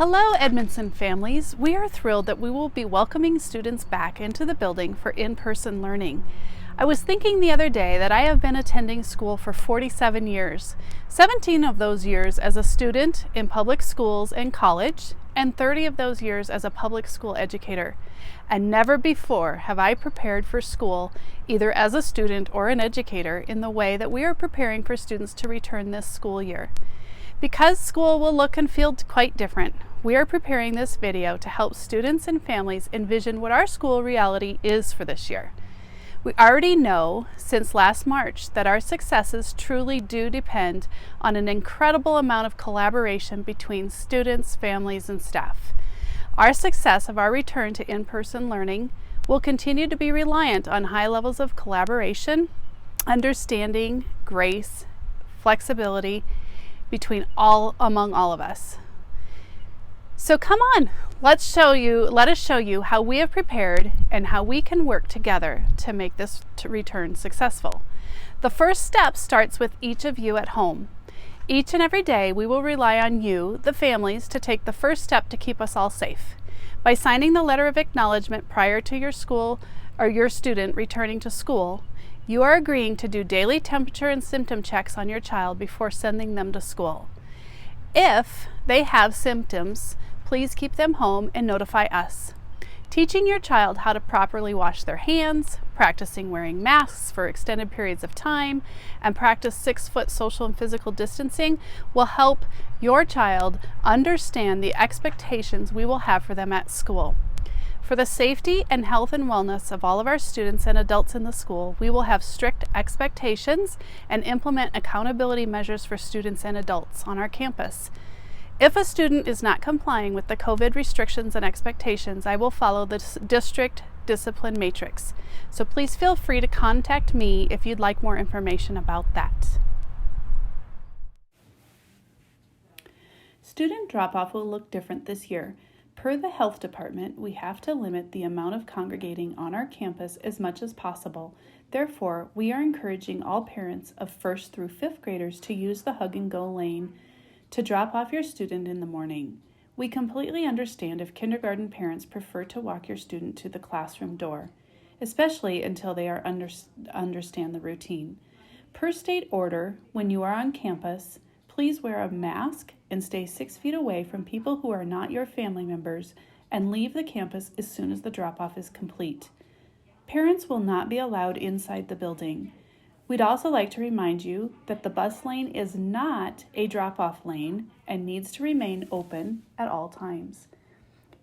Hello, Edmondson families. We are thrilled that we will be welcoming students back into the building for in-person learning. I was thinking the other day that I have been attending school for 47 years, 17 of those years as a student in public schools and college, and 30 of those years as a public school educator. And never before have I prepared for school, either as a student or an educator, in the way that we are preparing for students to return this school year. Because school will look and feel quite different, we are preparing this video to help students and families envision what our school reality is for this year. We already know since last March that our successes truly do depend on an incredible amount of collaboration between students, families, and staff. Our success of our return to in-person learning will continue to be reliant on high levels of collaboration, understanding, grace, flexibility, among all of us. So come on, let us show you how we have prepared and how we can work together to make this return successful. The first step starts with each of you at home. Each and every day we will rely on you, the families, to take the first step to keep us all safe. By signing the letter of acknowledgement prior to your school or your student returning to school, you are agreeing to do daily temperature and symptom checks on your child before sending them to school. If they have symptoms, please keep them home and notify us. Teaching your child how to properly wash their hands, practicing wearing masks for extended periods of time, and practice 6-foot social and physical distancing will help your child understand the expectations we will have for them at school. For the safety and health and wellness of all of our students and adults in the school, we will have strict expectations and implement accountability measures for students and adults on our campus. If a student is not complying with the COVID restrictions and expectations, I will follow the district discipline matrix. So please feel free to contact me if you'd like more information about that. Student drop-off will look different this year. Per the health department, we have to limit the amount of congregating on our campus as much as possible. Therefore, we are encouraging all parents of 1st through 5th graders to use the hug and go lane to drop off your student in the morning. We completely understand if kindergarten parents prefer to walk your student to the classroom door, especially until they understand the routine. Per state order, when you are on campus, please wear a mask and stay 6 feet away from people who are not your family members and leave the campus as soon as the drop-off is complete. Parents will not be allowed inside the building. We'd also like to remind you that the bus lane is not a drop-off lane and needs to remain open at all times.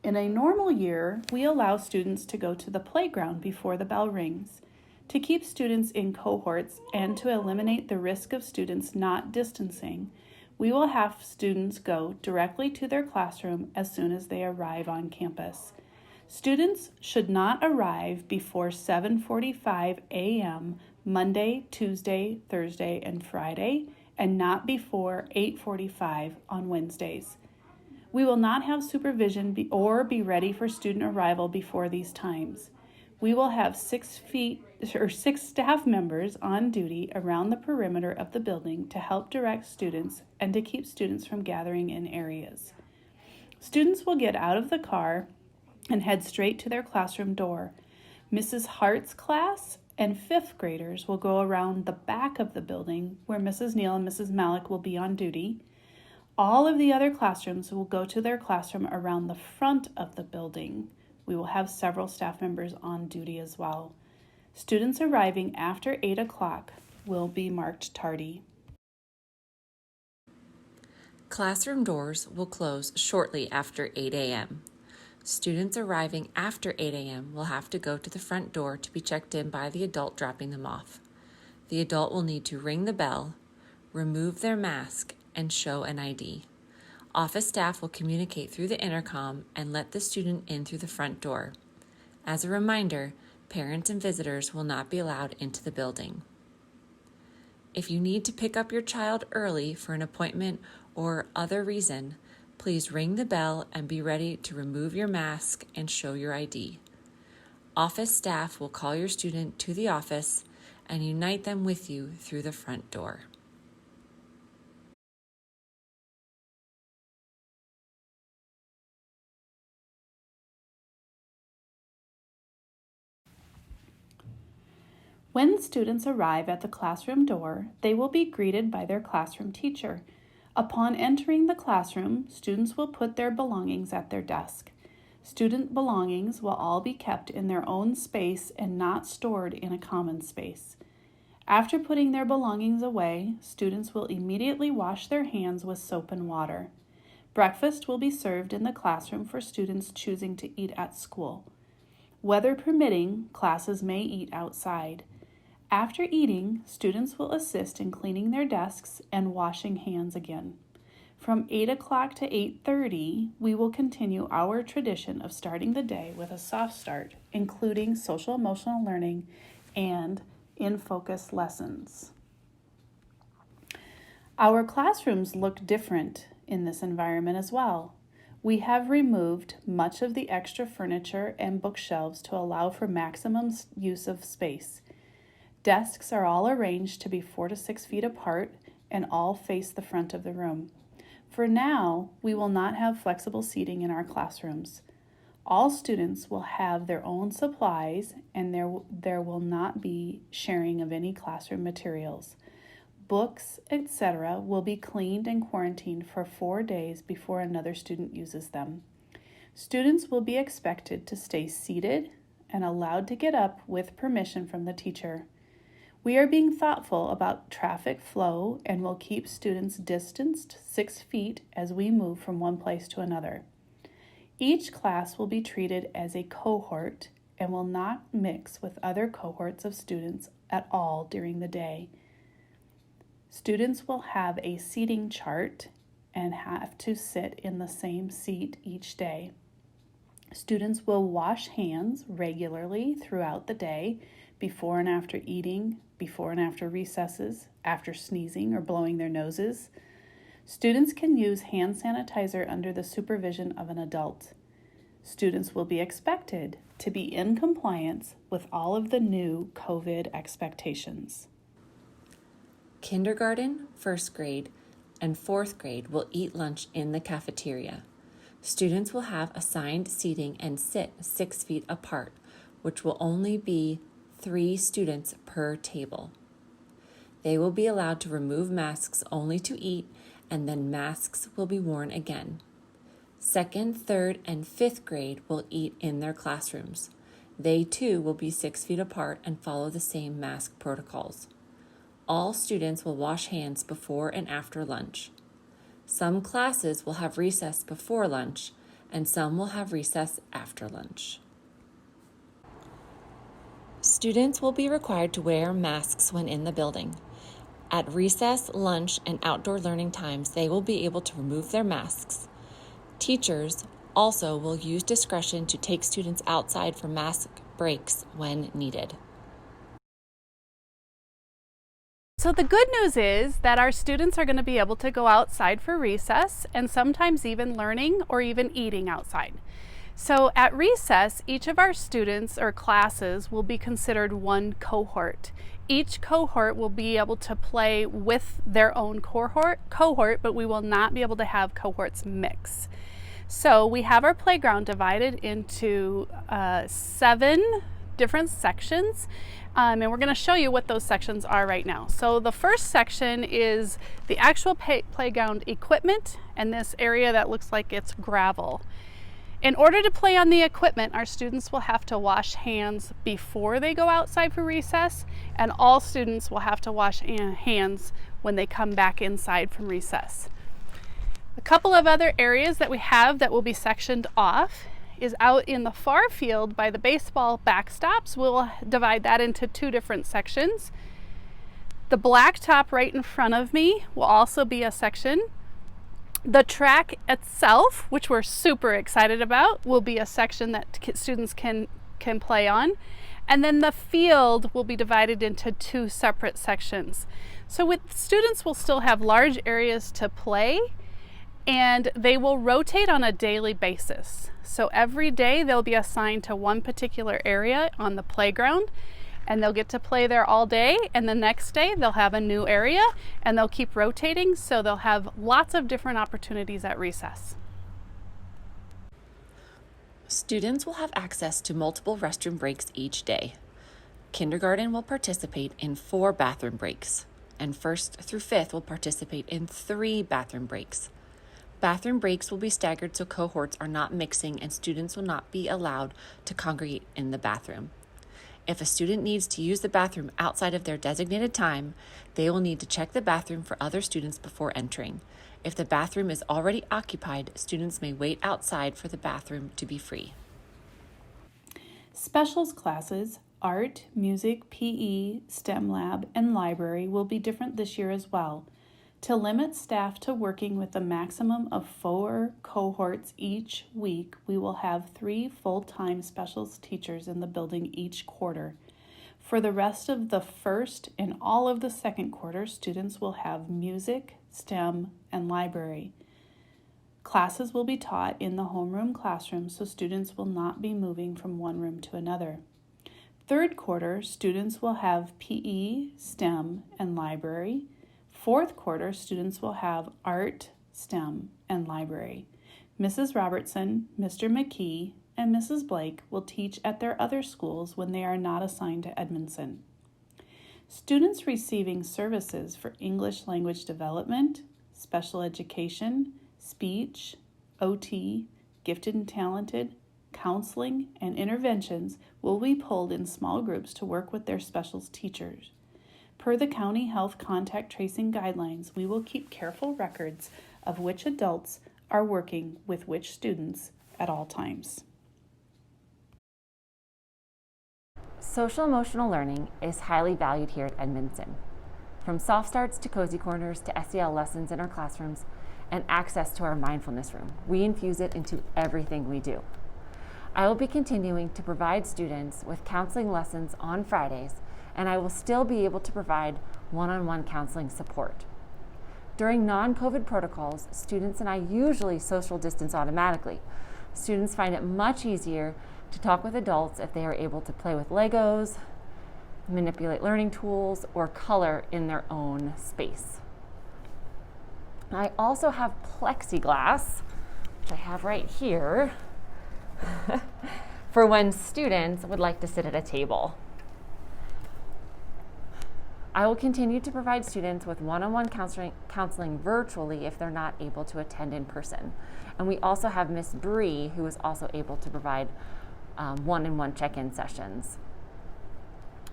In a normal year, we allow students to go to the playground before the bell rings. To keep students in cohorts and to eliminate the risk of students not distancing, we will have students go directly to their classroom as soon as they arrive on campus. Students should not arrive before 7:45 a.m. Monday, Tuesday, Thursday, and Friday, and not before 8:45 on Wednesdays. We will not have supervision or be ready for student arrival before these times. We will have 6 staff members on duty around the perimeter of the building to help direct students and to keep students from gathering in areas. Students will get out of the car and head straight to their classroom door. Mrs. Hart's class and 5th graders will go around the back of the building where Mrs. Neal and Mrs. Malik will be on duty. All of the other classrooms will go to their classroom around the front of the building. We will have several staff members on duty as well. Students arriving after 8 o'clock will be marked tardy. Classroom doors will close shortly after 8 a.m. Students arriving after 8 a.m. will have to go to the front door to be checked in by the adult dropping them off. The adult will need to ring the bell, remove their mask, and show an ID. Office staff will communicate through the intercom and let the student in through the front door. As a reminder, parents and visitors will not be allowed into the building. If you need to pick up your child early for an appointment or other reason, please ring the bell and be ready to remove your mask and show your ID. Office staff will call your student to the office and unite them with you through the front door. When students arrive at the classroom door, they will be greeted by their classroom teacher. Upon entering the classroom, students will put their belongings at their desk. Student belongings will all be kept in their own space and not stored in a common space. After putting their belongings away, students will immediately wash their hands with soap and water. Breakfast will be served in the classroom for students choosing to eat at school. Weather permitting, classes may eat outside. After eating, students will assist in cleaning their desks and washing hands again. From 8 o'clock to 8:30, we will continue our tradition of starting the day with a soft start, including social emotional learning and in-focus lessons. Our classrooms look different in this environment as well. We have removed much of the extra furniture and bookshelves to allow for maximum use of space. Desks are all arranged to be 4 to 6 feet apart and all face the front of the room. For now, we will not have flexible seating in our classrooms. All students will have their own supplies and there will not be sharing of any classroom materials. Books, etc. will be cleaned and quarantined for 4 days before another student uses them. Students will be expected to stay seated and allowed to get up with permission from the teacher. We are being thoughtful about traffic flow and will keep students distanced 6 feet as we move from one place to another. Each class will be treated as a cohort and will not mix with other cohorts of students at all during the day. Students will have a seating chart and have to sit in the same seat each day. Students will wash hands regularly throughout the day, before and after eating, before and after recesses, after sneezing or blowing their noses. Students can use hand sanitizer under the supervision of an adult. Students will be expected to be in compliance with all of the new COVID expectations. Kindergarten, first grade, and fourth grade will eat lunch in the cafeteria. Students will have assigned seating and sit 6 feet apart, which will only be 3 students per table. They will be allowed to remove masks only to eat, and then masks will be worn again. Second, third, and fifth grade will eat in their classrooms. They too will be 6 feet apart and follow the same mask protocols. All students will wash hands before and after lunch. Some classes will have recess before lunch, and some will have recess after lunch. Students will be required to wear masks when in the building. At recess, lunch, and outdoor learning times, they will be able to remove their masks. Teachers also will use discretion to take students outside for mask breaks when needed. So the good news is that our students are going to be able to go outside for recess and sometimes even learning or even eating outside. So at recess, each of our students or classes will be considered one cohort. Each cohort will be able to play with their own cohort, but we will not be able to have cohorts mix. So we have our playground divided into 7 different sections, and we're going to show you what those sections are right now. So the first section is the actual playground equipment and this area that looks like it's gravel. In order to play on the equipment, our students will have to wash hands before they go outside for recess, and all students will have to wash hands when they come back inside from recess. A couple of other areas that we have that will be sectioned off is out in the far field by the baseball backstops. We'll divide that into 2 different sections. The blacktop right in front of me will also be a section. The track itself, which we're super excited about, will be a section that students can play on. And then the field will be divided into 2 separate sections. So students will still have large areas to play, and they will rotate on a daily basis. So every day they'll be assigned to one particular area on the playground, and they'll get to play there all day, and the next day they'll have a new area, and they'll keep rotating, so they'll have lots of different opportunities at recess. Students will have access to multiple restroom breaks each day. Kindergarten will participate in 4 bathroom breaks, and 1st through 5th will participate in 3 bathroom breaks. Bathroom breaks will be staggered so cohorts are not mixing and students will not be allowed to congregate in the bathroom. If a student needs to use the bathroom outside of their designated time, they will need to check the bathroom for other students before entering. If the bathroom is already occupied, students may wait outside for the bathroom to be free. Specials classes, art, music, PE, STEM lab, and library will be different this year as well. To limit staff to working with a maximum of 4 cohorts each week, we will have 3 full-time specials teachers in the building each quarter. For the rest of the first and all of the second quarter, students will have music, STEM, and library. Classes will be taught in the homeroom classroom, so students will not be moving from one room to another. Third quarter, students will have PE, STEM, and library. Fourth quarter, students will have art, STEM, and library. Mrs. Robertson, Mr. McKee, and Mrs. Blake will teach at their other schools when they are not assigned to Edmondson. Students receiving services for English language development, special education, speech, OT, gifted and talented, counseling, and interventions will be pulled in small groups to work with their specials teachers. Per the county health contact tracing guidelines, we will keep careful records of which adults are working with which students at all times. Social emotional learning is highly valued here at Edmondson. From soft starts to cozy corners to SEL lessons in our classrooms and access to our mindfulness room, we infuse it into everything we do. I will be continuing to provide students with counseling lessons on Fridays, and I will still be able to provide one-on-one counseling support. During non-COVID protocols, students and I usually social distance automatically. Students find it much easier to talk with adults if they are able to play with Legos, manipulate learning tools, or color in their own space. I also have plexiglass, which I have right here, for when students would like to sit at a table. I will continue to provide students with one-on-one counseling virtually if they're not able to attend in person. And we also have Miss Bree, who is also able to provide one-on-one check-in sessions.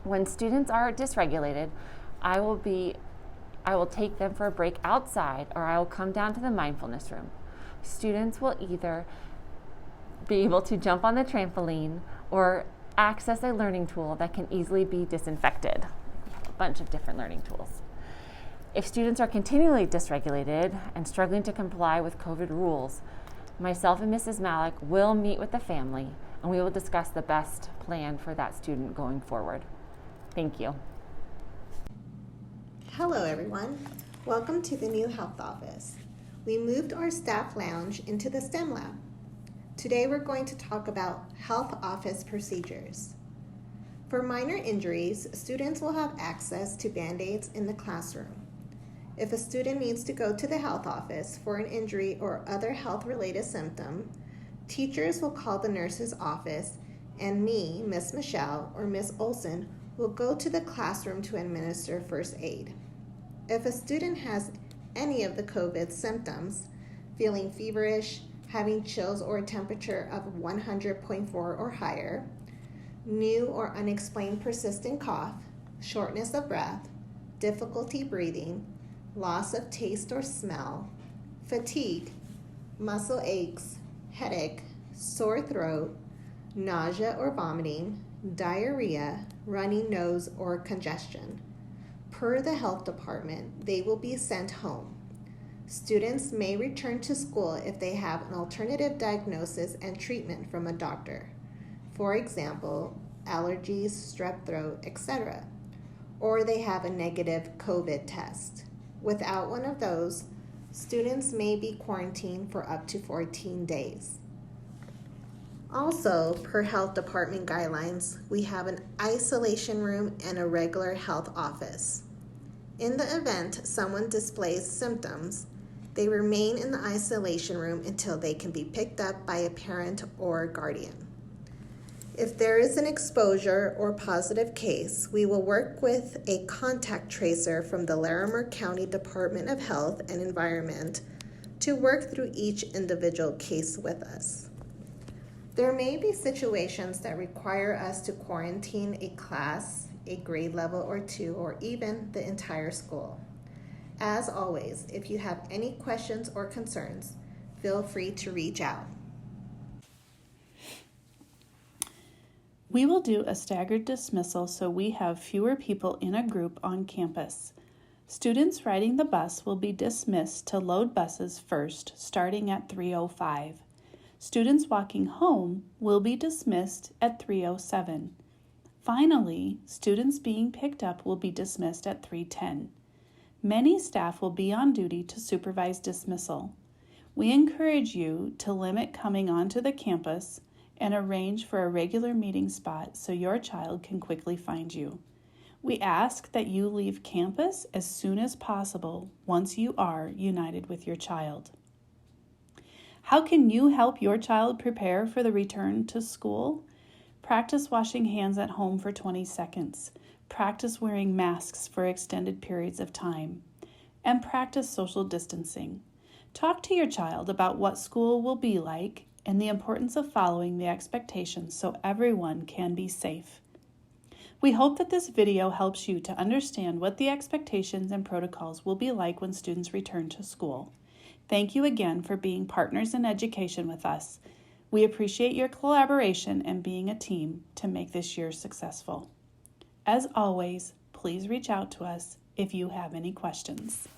When students are dysregulated, I will take them for a break outside, or I will come down to the mindfulness room. Students will either be able to jump on the trampoline or access a learning tool that can easily be disinfected. We have a bunch of different learning tools. If students are continually dysregulated and struggling to comply with COVID rules, myself and Mrs. Malik will meet with the family and we will discuss the best plan for that student going forward. Thank you. Hello everyone, welcome to the new health office. We moved our staff lounge into the STEM lab. Today we're going to talk about health office procedures. For minor injuries, students will have access to Band-Aids in the classroom. If a student needs to go to the health office for an injury or other health-related symptom, teachers will call the nurse's office and me, Miss Michelle, or Miss Olson will go to the classroom to administer first aid. If a student has any of the COVID symptoms, feeling feverish, having chills or a temperature of 100.4 or higher, new or unexplained persistent cough, shortness of breath, difficulty breathing, loss of taste or smell, fatigue, muscle aches, headache, sore throat, nausea or vomiting, diarrhea, runny nose, or congestion. Per the health department, they will be sent home. Students may return to school if they have an alternative diagnosis and treatment from a doctor. For example, allergies, strep throat, etc. Or they have a negative COVID test. Without one of those, students may be quarantined for up to 14 days. Also, per health department guidelines, we have an isolation room and a regular health office. In the event someone displays symptoms, they remain in the isolation room until they can be picked up by a parent or guardian. If there is an exposure or positive case, we will work with a contact tracer from the Larimer County Department of Health and Environment to work through each individual case with us. There may be situations that require us to quarantine a class, a grade level or two, or even the entire school. As always, if you have any questions or concerns, feel free to reach out. We will do a staggered dismissal so we have fewer people in a group on campus. Students riding the bus will be dismissed to load buses first, starting at 3:05. Students walking home will be dismissed at 3:07. Finally, students being picked up will be dismissed at 3:10. Many staff will be on duty to supervise dismissal. We encourage you to limit coming onto the campus and arrange for a regular meeting spot so your child can quickly find you. We ask that you leave campus as soon as possible once you are united with your child. How can you help your child prepare for the return to school? Practice washing hands at home for 20 seconds. Practice wearing masks for extended periods of time. And practice social distancing. Talk to your child about what school will be like and the importance of following the expectations so everyone can be safe. We hope that this video helps you to understand what the expectations and protocols will be like when students return to school. Thank you again for being partners in education with us. We appreciate your collaboration and being a team to make this year successful. As always, please reach out to us if you have any questions.